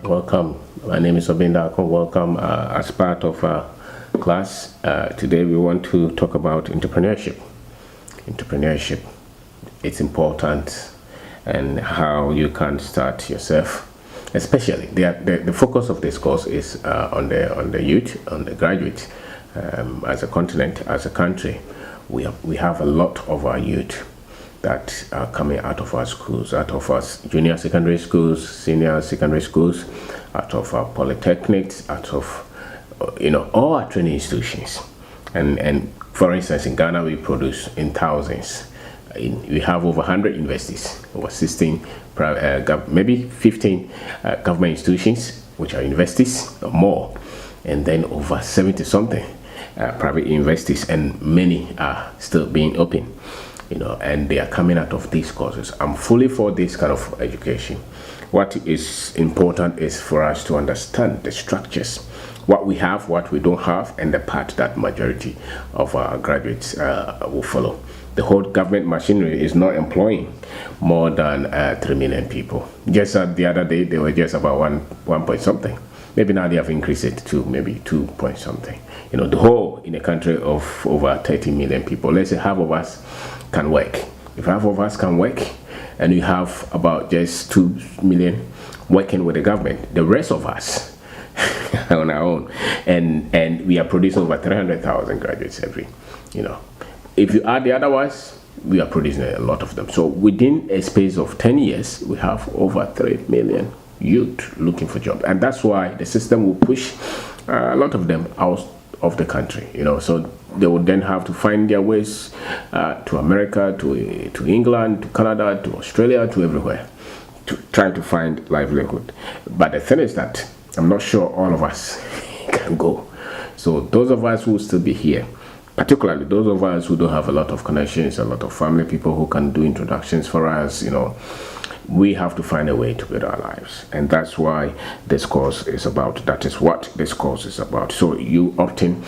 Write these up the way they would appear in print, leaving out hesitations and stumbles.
Welcome. My name is Obeng Darko. Welcome as part of our class. Today we want to talk about entrepreneurship. Entrepreneurship, it's important, and how you can start yourself. Especially, the focus of this course is on the youth, on the graduates. As a continent, as a country, we have a lot of our youth that are coming out of our schools, out of our junior secondary schools, senior secondary schools, out of our polytechnics, out of all our training institutions. And for instance, in Ghana, we produce in thousands. We have over 100 universities, over 16, maybe 15 government institutions, which are universities or more, and then over 70 something private universities, and many are still being open. And they are coming out of these courses. I'm fully for this kind of education. What is important is for us to understand the structures, what we have, what we don't have, and the path that majority of our graduates will follow. The whole government machinery is not employing more than 3 million people. Just the other day, they were just about one point something. Maybe now they have increased it to maybe 2 point something. The whole in a country of over 30 million people, let's say half of us can work. If half of us can work, and you have about just 2 million working with the government, the rest of us on our own, and we are producing over 300,000 graduates every. If you add the other ones, we are producing a lot of them. So within a space of 10 years, we have over 3 million youth looking for jobs, and that's why the system will push a lot of them out of the country. So they would then have to find their ways to America, to England, to Canada, to Australia, to everywhere, to try to find livelihood. But the thing is that I'm not sure all of us can go. So those of us who will still be here, particularly those of us who don't have a lot of connections, a lot of family people who can do introductions for us, we have to find a way to build our lives. And that's why this course is about. That is what this course is about. So you often,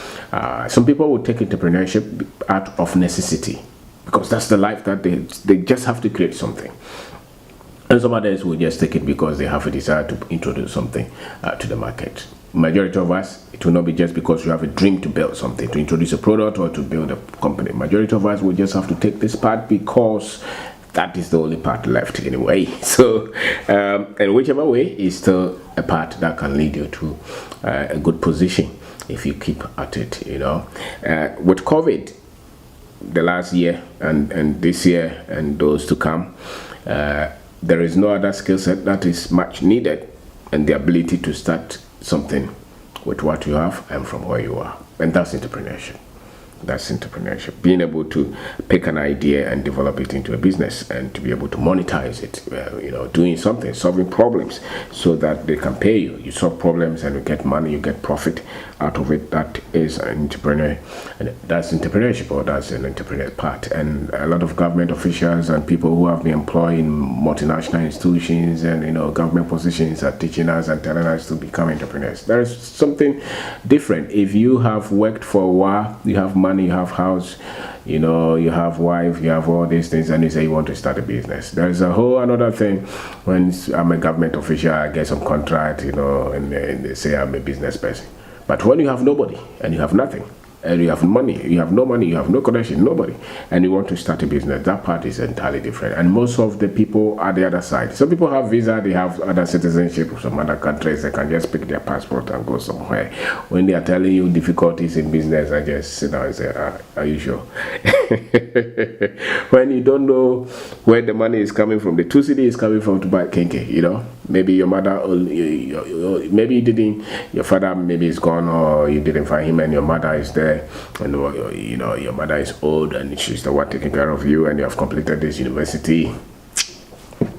some people will take entrepreneurship out of necessity, because that's the life that they just have to create something. And some others will just take it because they have a desire to introduce something to the market. Majority of us, it will not be just because you have a dream to build something, to introduce a product or to build a company. Majority of us will just have to take this part because that is the only part left anyway. So, and whichever way is still a part that can lead you to a good position if you keep at it. With COVID, the last year and this year and those to come, there is no other skill set that is much needed, and the ability to start something with what you have and from where you are, and that's entrepreneurship. That's entrepreneurship. Being able to pick an idea and develop it into a business, and to be able to monetize it, doing something, solving problems so that they can pay you. You solve problems and you get money, you get profit out of it. That is an entrepreneur, and that's entrepreneurship, or that's an entrepreneur part. And a lot of government officials and people who have been employed in multinational institutions and government positions are teaching us and telling us to become entrepreneurs. There is something different. If you have worked for a while, you have money, you have house, you have wife, you have all these things, and you say you want to start a business. There is a whole another thing. When I'm a government official, I get some contract, and they say I'm a business person. But when you have nobody and you have nothing, and you have money, you have no connection, nobody, and you want to start a business, that part is entirely different. And most of the people are the other side. Some people have visa, they have other citizenship of some other countries, they can just pick their passport and go somewhere. When they are telling you difficulties in business, I just sit down and say, are you sure? When you don't know where the money is coming from, the 2 cedi is coming from to buy kenke, maybe your mother, maybe you didn't, your father maybe is gone, or you didn't find him, and your mother is there, and your mother is old and she's the one taking care of you, and you have completed this university.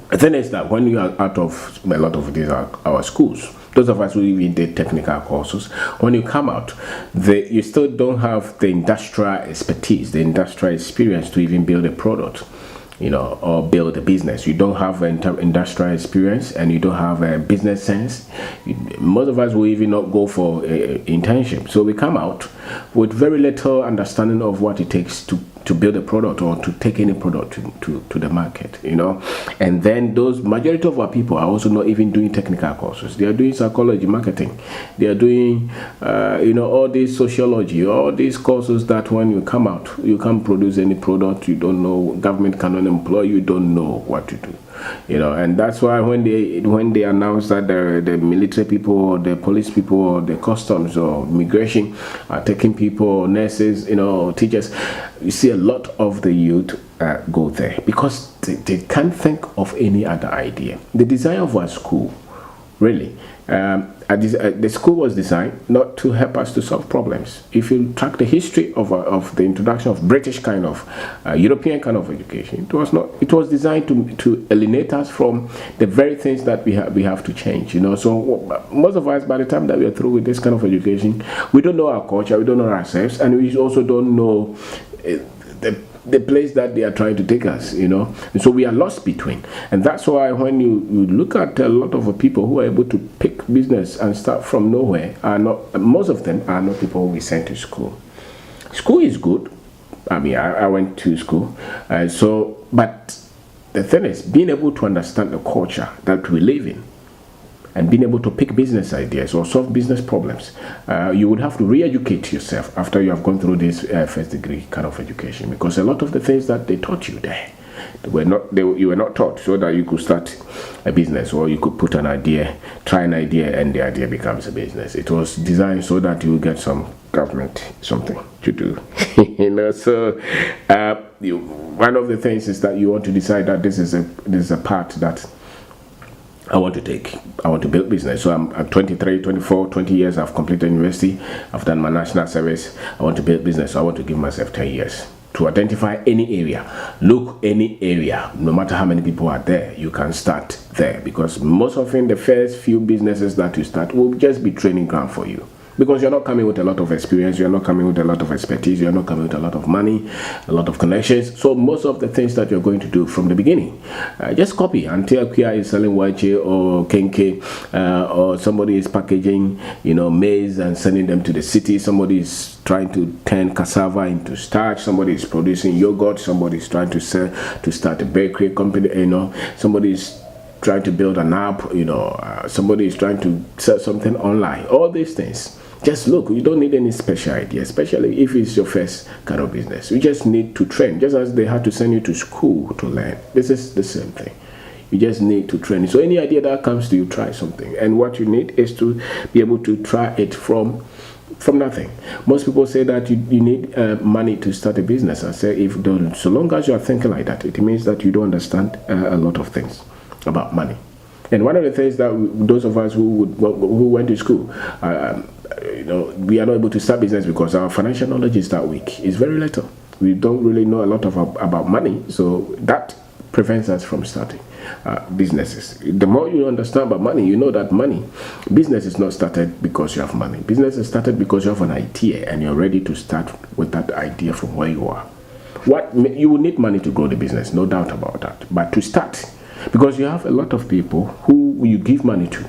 The thing is that when you are out of a lot of these our schools, those of us who even did technical courses, when you come out, you still don't have the industrial expertise, the industrial experience to even build a product. Or build a business. You don't have industrial experience, and you don't have a business sense. Most of us will even not go for internship. So we come out with very little understanding of what it takes to to build a product or to take any product to the market, and then those majority of our people are also not even doing technical courses. They are doing psychology, marketing, they are doing all this sociology, all these courses that when you come out you can't produce any product, you don't know, government cannot employ you, don't know what to do. And that's why when they announce that the military people or the police people or the customs or immigration are taking people, nurses, teachers, you see a lot of the youth go there because they can't think of any other idea. The design of our school, really, the school was designed not to help us to solve problems. If you track the history of the introduction of British kind of European kind of education, it was designed to alienate us from the very things that we have to change. So most of us, by the time that we are through with this kind of education, we don't know our culture, we don't know ourselves, and we also don't know the place that they are trying to take us, and so we are lost between. And that's why when you look at a lot of people who are able to pick business and start from nowhere, most of them are not people we sent to school. School is good. I mean, I went to school, but the thing is, being able to understand the culture that we live in and being able to pick business ideas or solve business problems, you would have to re-educate yourself after you have gone through this first degree kind of education, because a lot of the things that they taught you there, you were not taught so that you could start a business or you could put an idea, try an idea, and the idea becomes a business. It was designed so that you get some government something to do. So one of the things is that you want to decide that this is a part that I want to take. I want to build business. So I'm 23, 24, 20 years. I've completed university. I've done my national service. I want to build business. So I want to give myself 10 years to identify any area. Look, any area, no matter how many people are there, you can start there, because most often the first few businesses that you start will just be training ground for you. Because you're not coming with a lot of experience, you're not coming with a lot of expertise, you're not coming with a lot of money, a lot of connections. So most of the things that you're going to do from the beginning, just copy. Until Kia is selling wache or kenke, or somebody is packaging, maize and sending them to the city. Somebody is trying to turn cassava into starch. Somebody is producing yogurt. Somebody is trying to start a bakery company. Somebody is trying to build an app. Somebody is trying to sell something online. All these things. Just look, you don't need any special idea, especially if it's your first kind of business. You just need to train, just as they had to send you to school to learn. This is the same thing. You just need to train. So any idea that comes to you, try something. And what you need is to be able to try it from nothing. Most people say that you need money to start a business. I say, so long as you are thinking like that, it means that you don't understand a lot of things about money. And one of the things that those of us who went to school, we are not able to start business because our financial knowledge is that weak. It's very little. We don't really know a lot about money, so that prevents us from starting businesses. The more you understand about money, you know that business is not started because you have money. Business is started because you have an idea and you're ready to start with that idea from where you are. You will need money to grow the business, no doubt about that. But to start, because you have a lot of people who you give money to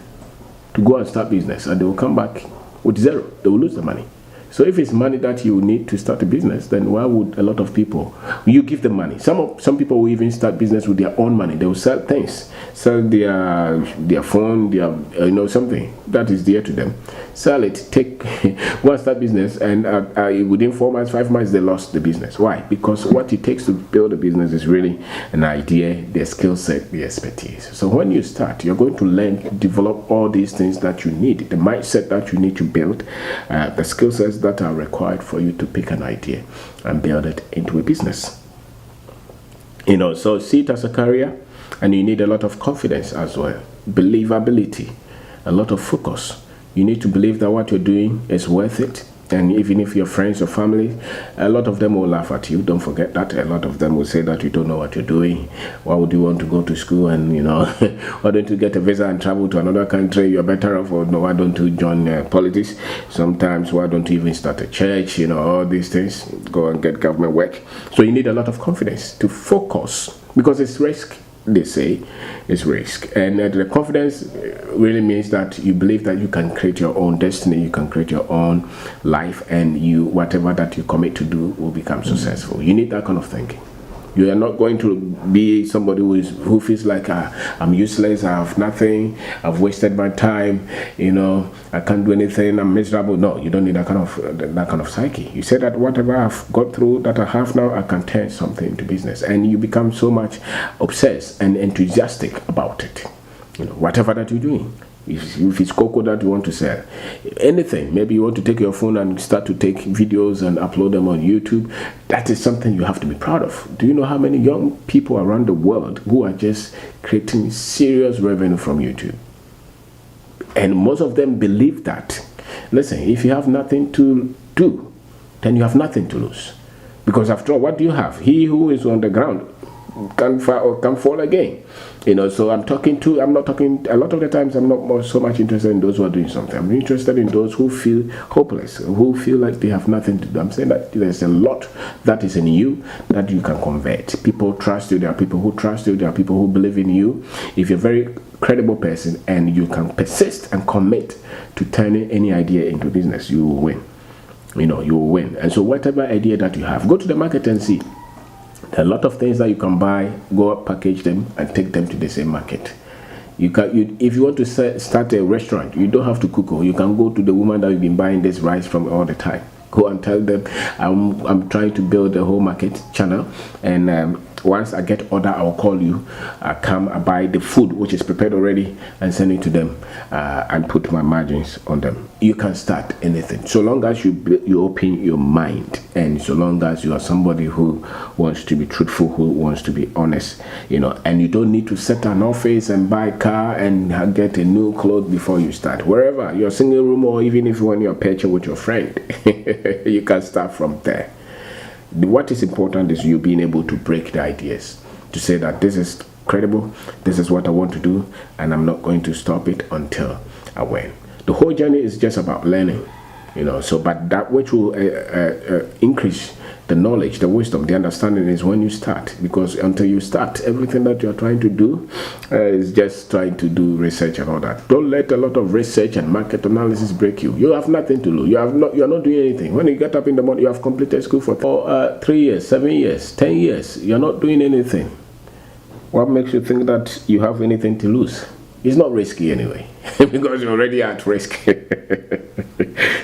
go and start business, and they will come back with zero. They will lose the money. So if it's money that you need to start a business, then why would a lot of people, you give them money? Some people will even start business with their own money. They will sell things, sell their phone, something that is dear to them. Sell it, go and start business, and within 4 months, 5 months, they lost the business. Why? Because what it takes to build a business is really an idea, the skill set, the expertise. So when you start, you're going to learn, develop all these things that you need, the mindset that you need to build, the skill sets that are required for you to pick an idea and build it into a business. So see it as a career, and you need a lot of confidence as well, believability, a lot of focus. You need to believe that what you're doing is worth it. And even if your friends or family, a lot of them will laugh at you. Don't forget that. A lot of them will say that you don't know what you're doing. Why would you want to go to school and, why don't you get a visa and travel to another country? You're better off. Or no, why don't you join politics? Sometimes, why don't you even start a church? All these things. Go and get government work. So you need a lot of confidence to focus, because it's risk. they say is risk. And the confidence really means that you believe that you can create your own destiny, you can create your own life, and you, whatever that you commit to do, will become successful. You need that kind of thinking. You are not going to be somebody who feels like I'm useless, I have nothing, I've wasted my time, I can't do anything, I'm miserable. No, you don't need that kind of psyche. You say that whatever I've got through, that I have now, I can turn something into business, and you become so much obsessed and enthusiastic about it. Whatever that you're doing. If it's cocoa that you want to sell, anything, maybe you want to take your phone and start to take videos and upload them on YouTube, that is something you have to be proud of. Do you know how many young people around the world who are just creating serious revenue from YouTube? And most of them believe that, listen, if you have nothing to do, then you have nothing to lose. Because after all, what do you have? He who is on the ground can fall again. So I'm not talking, a lot of the times I'm not so much interested in those who are doing something. I'm interested in those who feel hopeless, who feel like they have nothing to do. I'm saying that there's a lot that is in you that you can convert. People trust you, there are people who trust you, there are people who believe in you. If you're a very credible person and you can persist and commit to turning any idea into business, you will win. You will win. And so whatever idea that you have, go to the market and see. There are a lot of things that you can buy, go package them, and take them to the same market. If you want to start a restaurant, you don't have to cook. You can go to the woman that you've been buying this rice from all the time. Go and tell them, I'm trying to build a whole market channel, and once I get order, I'll call you. I buy the food which is prepared already and send it to them, and put my margins on them. You can start anything, so long as you open your mind, and so long as you are somebody who wants to be truthful, who wants to be honest, and you don't need to set an office and buy a car and get a new clothes before you start. Wherever, your single room, or even if you want your picture with your friend, you can start from there. What is important is you being able to break the ideas, to say that this is credible, this is what I want to do, and I'm not going to stop it until I win. The whole journey is just about learning, but that which will increase the knowledge, the wisdom, the understanding is when you start. Because until you start, everything that you're trying to do is just trying to do research and all that. Don't let a lot of research and market analysis break you. You have nothing to lose. You're not doing anything. When you get up in the morning, you have completed school for 3 years, 7 years, 10 years. You're not doing anything. What makes you think that you have anything to lose? It's not risky anyway, because you're already at risk.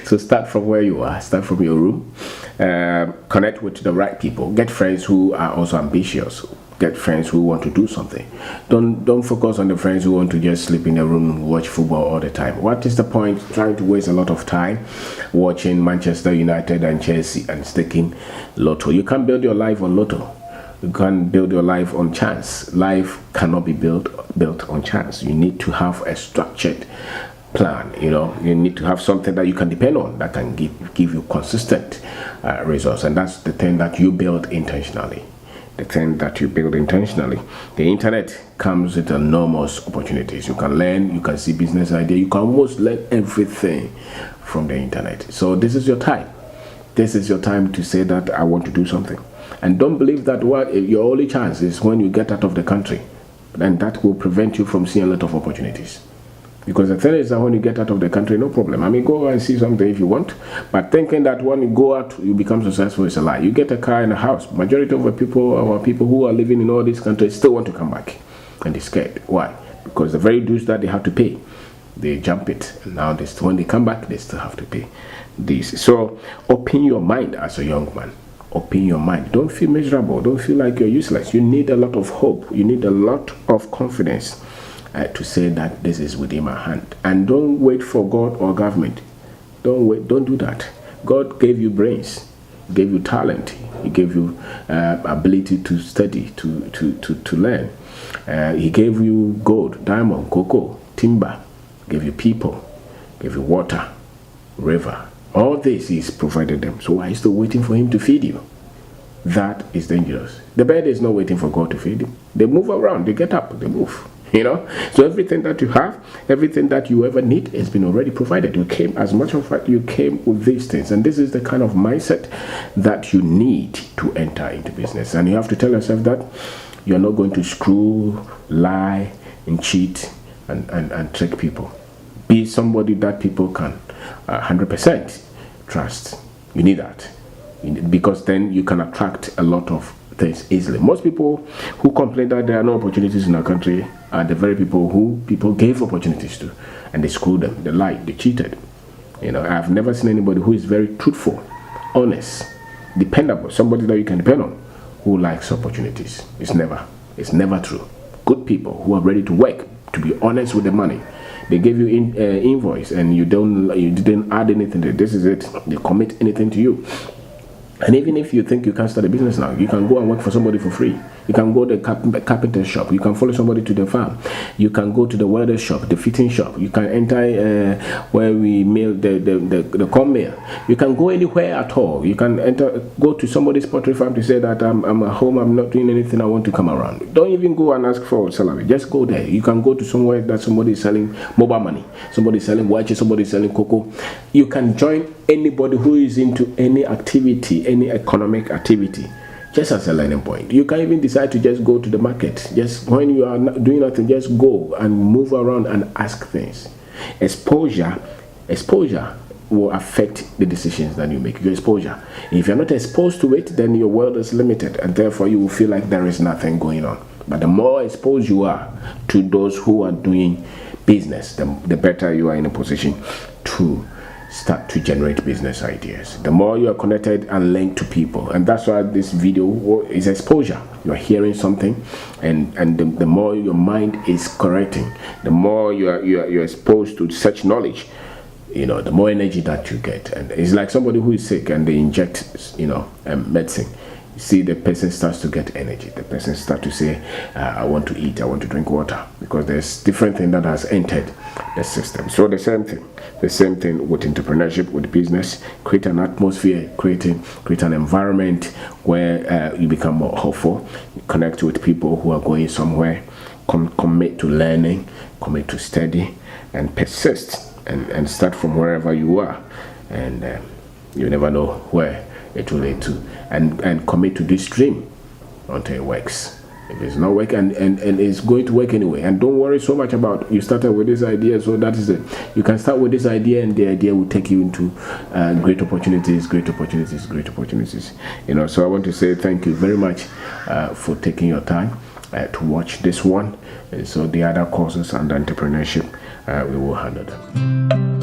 So start from where you are. Start from your room. Connect with the right people. Get friends who are also ambitious. Get friends who want to do something. Don't focus on the friends who want to just sleep in a room and watch football all the time. What is the point trying to waste a lot of time watching Manchester United and Chelsea and staking lotto? You can't build your life on lotto. You can't build your life on chance. Life cannot be built on chance. You need to have a structured plan. You need to have something that you can depend on, that can give you consistent results. And that's the thing that you build intentionally. The internet comes with enormous opportunities. You can learn, you can see business idea, you can almost learn everything from the internet. So this is your time. This is your time to say that I want to do something. And don't believe that your only chance is when you get out of the country. Then that will prevent you from seeing a lot of opportunities. Because the thing is that when you get out of the country, no problem. Go and see something if you want. But thinking that when you go out, you become successful is a lie. You get a car and a house. Majority of the people who are living in all these countries still want to come back. And they're scared. Why? Because the very dues that they have to pay, they jump it. And now when they come back, they still have to pay this. So open your mind as a young man. Open your mind. Don't feel miserable. Don't feel like you're useless. You need a lot of hope. You need a lot of confidence to say that this is within my hand. And don't wait for God or government. Don't do that. God gave you brains, gave you talent, He gave you ability to study, to learn. He gave you gold, diamond, cocoa, timber, gave you people, gave you water, river. All this He's provided them. So why are you still waiting for Him to feed you? That is dangerous. The bird is not waiting for God to feed him. They move around, they get up, they move. So everything that you have, everything that you ever need has been already provided. You came, as much of fact, you came with these things. And this is the kind of mindset that you need to enter into business. And you have to tell yourself that You're not going to screw, lie, and cheat and trick people. Be somebody that people can 100% trust. You need that, because then you can attract a lot of things easily. Most people who complain that there are no opportunities in our country are the very people who people gave opportunities to, and they screwed them, they lied, they cheated. I've never seen anybody who is very truthful, honest, dependable, somebody that you can depend on, who likes opportunities. It's never true. Good people who are ready to work, to be honest with the money. They gave you invoice and you didn't add anything to it. This is it. They commit anything to you. And even if you think you can't start a business now, you can go and work for somebody for free. You can go to the carpenter shop. You can follow somebody to the farm. You can go to the welder shop, the fitting shop. You can enter where we mill the corn mill. You can go anywhere at all. You can go to somebody's pottery farm to say that I'm at home, I'm not doing anything, I want to come around. Don't even go and ask for salary. Just go there. You can go to somewhere that somebody is selling mobile money. Somebody is selling watches, somebody is selling cocoa. You can join anybody who is into any activity, any economic activity, just as a learning point. You can even decide to just go to the market. Just when you are not doing nothing, just go and move around and ask things. Exposure will affect the decisions that you make. Your exposure. If you're not exposed to it, then your world is limited, and therefore you will feel like there is nothing going on. But the more exposed you are to those who are doing business, the better you are in a position to start to generate business ideas. The more you are connected and linked to people, and that's why this video is exposure. You are hearing something, and the more your mind is correcting, the more you're exposed to such knowledge, the more energy that you get. And it's like somebody who is sick and they inject medicine. You see, the person starts to get energy. The person starts to say, I want to eat, I want to drink water, because there's different thing that has entered the system. So the same thing with entrepreneurship, with business. Create an atmosphere, create an environment where you become more hopeful. Connect with people who are going somewhere. Commit to learning, commit to study, and persist, and start from wherever you are. And you never know where it will lead to, and commit to this dream until it works. If it's not working, and it's going to work anyway, and don't worry so much about you started with this idea, so that is it. You can start with this idea, and the idea will take you into great opportunities. So I want to say thank you very much for taking your time to watch this one. And so the other courses under entrepreneurship, we will handle them.